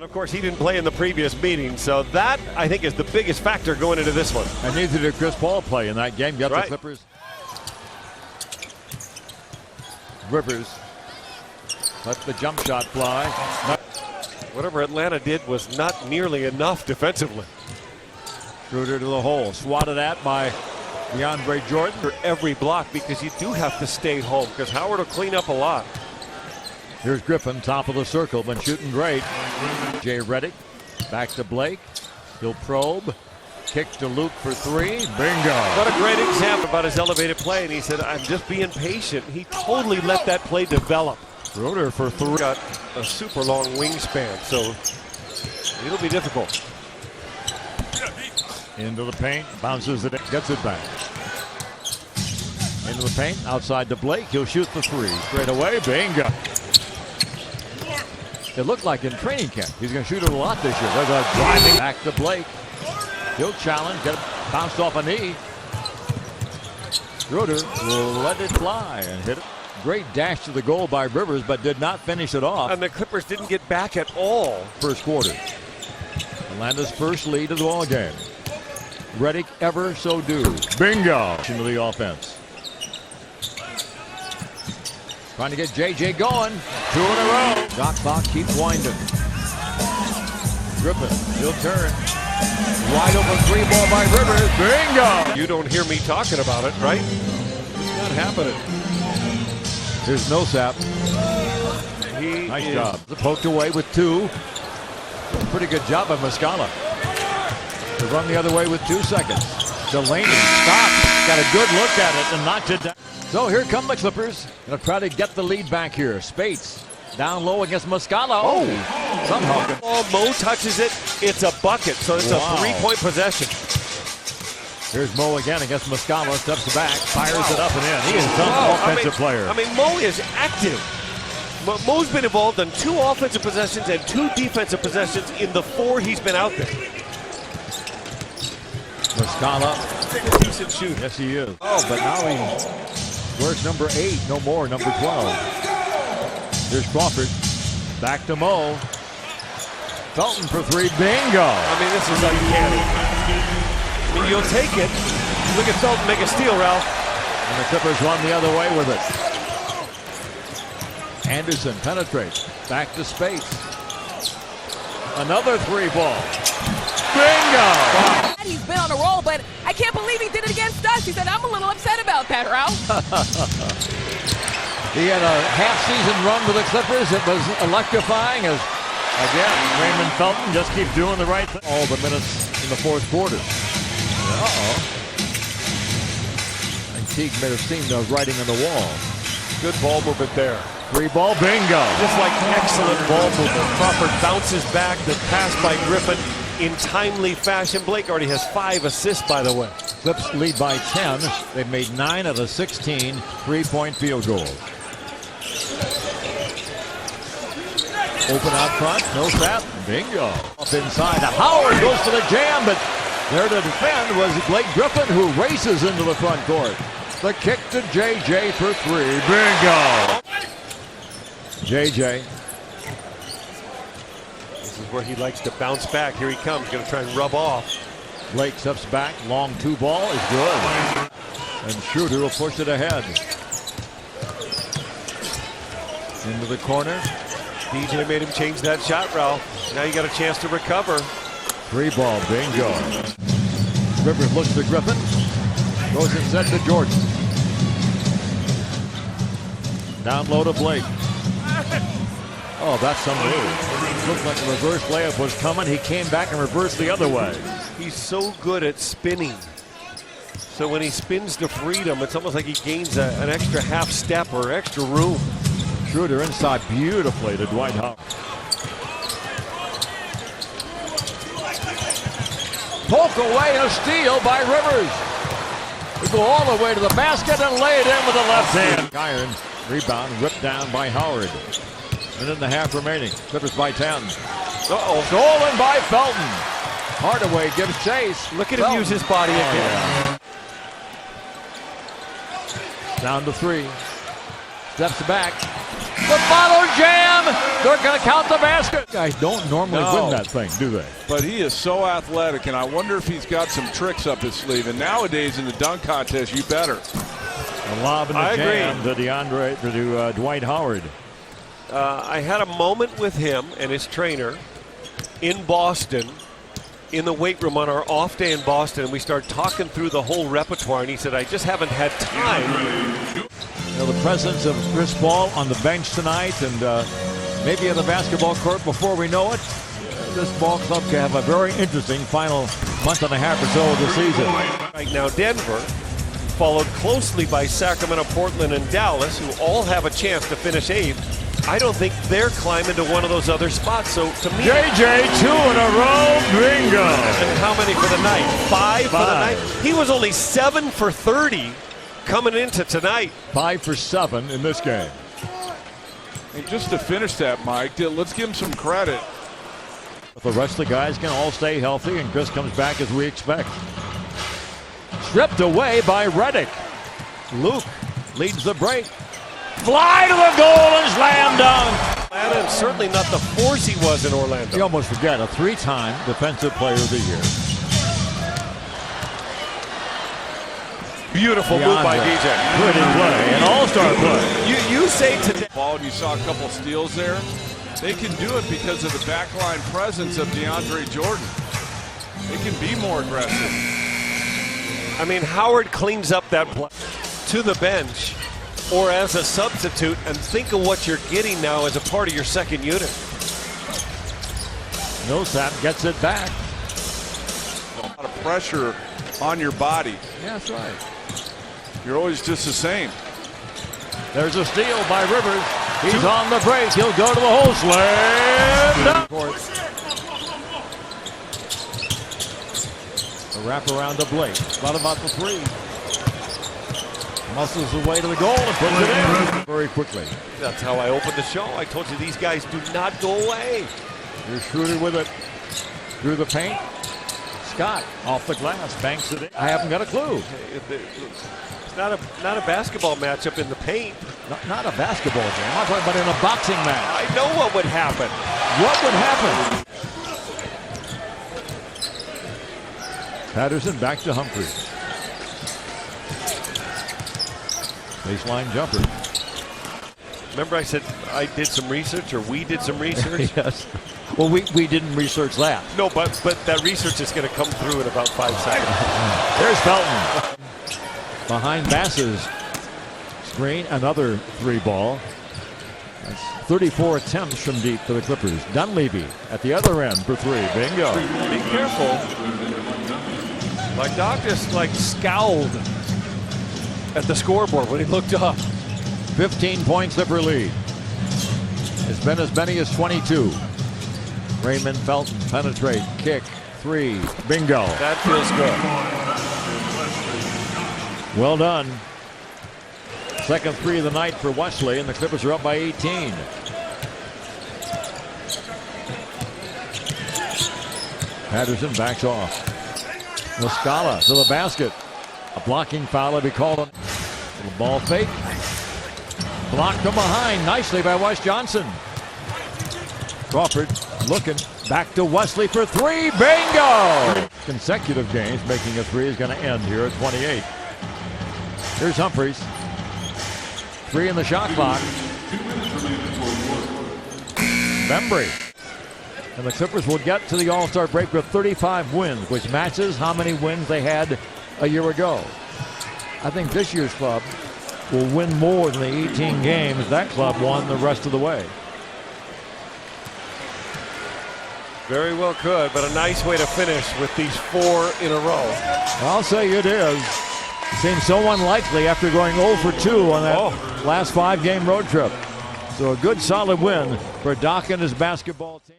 And of course, he didn't play in the previous meeting, so that, I think, is the biggest factor going into this one. And neither did Chris Paul play in that game. Got right. The Clippers. Rivers let the jump shot fly. Whatever Atlanta did was not nearly enough defensively. Schroeder to the hole, swatted at by DeAndre Jordan. For every block, because you do have to stay home, because Howard will clean up a lot. Here's Griffin, top of the circle, been shooting great. Jay Redick, back to Blake. He'll probe. Kick to Luke for three. Bingo. What a great example about his elevated play. And he said, I'm just being patient. He totally let that play develop. Schroeder for three. Got a super long wingspan, so it'll be difficult. Into the paint, bounces it, gets it back. Into the paint, outside to Blake. He'll shoot the three. Straight away, bingo. It looked like in training camp. He's going to shoot it a lot this year. There's a driving back to Blake. He'll challenge, get it bounced off a knee. Schroeder will let it fly and hit it. Great dash to the goal by Rivers, but did not finish it off. And the Clippers didn't get back at all. First quarter. Atlanta's first lead of the ball game. Redick ever so do. Bingo. Into the offense. Trying to get JJ going. 2 in a row. Shot clock keeps winding. Griffin, he'll turn. Wide open three ball by Rivers. Bingo. You don't hear me talking about it, right? It's not happening. There's no sap. Nice job. Poked away with 2. Pretty good job by Muscala. To run the other way with 2 seconds. Delaney stops. Got a good look at it and knocked it down. So here come the Clippers. Gonna try to get the lead back here. Spates down low against Muscala. Oh, somehow. Oh, Mo touches it. It's a bucket, so it's a 3-point possession. Here's Mo again against Muscala. Steps back, fires it up and in. He is some offensive player. I mean, Mo is active. Mo's been involved in 2 offensive possessions and 2 defensive possessions in the 4 he's been out there. Muscala. A decent shoot. Yes, he is. Oh, but now where's number 8? No more, number 12. Here's Crawford. Back to Mo. Felton for 3. Bingo. I mean, this is uncanny. I mean, you'll take it. Look at Felton make a steal, Ralph. And the Clippers run the other way with it. Anderson penetrates. Back to Spates. Another 3 ball. Bingo! Wow. He's been on a roll, but I can't believe he did it against us. He said, I'm a little upset about that, Ralph. He had a half-season run with the Clippers. It was electrifying as, again, Raymond Felton just keeps doing the right thing. All the minutes in the 4th quarter. And Teague made have seen the writing on the wall. Good ball movement there. 3 ball, bingo. Just like excellent ball movement. Crawford bounces back. The pass by Griffin in timely fashion. Blake already has 5 assists, by the way. Clips lead by 10. They've made 9 out of 16 3-point field goals. Open out front, no sap, bingo. Up inside, Howard goes for the jam, but there to defend was Blake Griffin, who races into the front court. The kick to JJ for 3, bingo. JJ. This is where he likes to bounce back. Here he comes, going to try and rub off. Blake steps back, long 2 ball is good. And Schroeder will push it ahead. Into the corner. DJ made him change that shot, Ralph. Now you got a chance to recover. 3 ball, bingo. Rivers looks to Griffin. Goes instead to Jordan. Down low to Blake. Oh, that's some move. Looked like a reverse layup was coming. He came back and reversed the other way. He's so good at spinning. So when he spins to freedom, it's almost like he gains an extra half step or extra room. Schroeder inside beautifully to Dwight Howard. Poke away, a steal by Rivers. They go all the way to the basket and lay it in with the left hand. Iron rebound ripped down by Howard. Minute and a half remaining. Clippers by 10. Stolen by Felton. Hardaway gives chase. Look at him use his body again. Down to 3. Steps back. The bottle jam. They're going to count the basket. Guys don't normally win that thing, do they? But he is so athletic, and I wonder if he's got some tricks up his sleeve. And nowadays in the dunk contest, you better. A lob in the jam to Dwight Howard. I had a moment with him and his trainer in Boston, in the weight room on our off day in Boston, and we started talking through the whole repertoire, and he said, I just haven't had time. You know, the presence of Chris Paul on the bench tonight, and maybe on the basketball court before we know it, this ball club can have a very interesting final month and a half or so of the season. Right now, Denver, followed closely by Sacramento, Portland, and Dallas, who all have a chance to finish 8th. I don't think they're climbing to one of those other spots. So to me, JJ, 2 in a row, bingo. And how many for the night? 5 for the night. He was only 7 for 30 coming into tonight. 5 for 7 in this game. And just to finish that, Mike, let's give him some credit. If the rest of the guys can all stay healthy and Chris comes back as we expect. Stripped away by Redick. Luke leads the break. Fly to the goal and slam dunk. And certainly not the force he was in Orlando. You almost forget a 3-time Defensive Player of the Year. Beautiful move by DJ. Pretty play, an all-star play. You say today. Ball, and you saw a couple steals there. They can do it because of the backline presence of DeAndre Jordan. They can be more aggressive. I mean, Howard cleans up that play to the bench or as a substitute, and think of what you're getting now as a part of your second unit. Millsap gets it back. A lot of pressure on your body. Yeah, that's right. You're always just the same. There's a steal by Rivers. He's on the break. He'll go to the hole. Slam dunk. A wrap around to Blake. Thought about the 3. Muscles the way to the goal and puts it in very quickly. That's how I opened the show. I told you these guys do not go away. Here's Schroeder with it. Through the paint. Scott off the glass. Banks it in. I haven't got a clue. It's not a basketball matchup in the paint. Not a basketball game. I'm talking about in a boxing match. I know what would happen. What would happen? Patterson back to Humphries. Baseline jumper. Remember I said I did some research, or we did some research? Yes. Well, we didn't research that. No, but that research is going to come through in about 5 seconds. There's Felton. Behind Bass's screen, another 3-ball. That's 34 attempts from deep for the Clippers. Dunleavy at the other end for 3. Bingo. Be careful. Like Doc just scowled at the scoreboard when he looked up. 15-point Clipper lead. It's been as many as 22. Raymond Felton penetrate, kick, 3, bingo. That feels good. Well done. Second 3 of the night for Wesley, and the Clippers are up by 18. Patterson backs off. Muscala to the basket. A blocking foul will be called on. Little ball fake. Blocked from behind nicely by Wes Johnson. Crawford looking back to Wesley for 3. Bingo! Consecutive games making a 3 is going to end here at 28. Here's Humphries. 3 in the shot clock. Bembry. And the Clippers will get to the All-Star break with 35 wins, which matches how many wins they had a year ago. I think this year's club will win more than the 18 games that club won the rest of the way. Very well could, but a nice way to finish with these 4 in a row. I'll say it is. Seems so unlikely after going 0 for 2 on that last 5-game road trip. So a good solid win for Doc and his basketball team.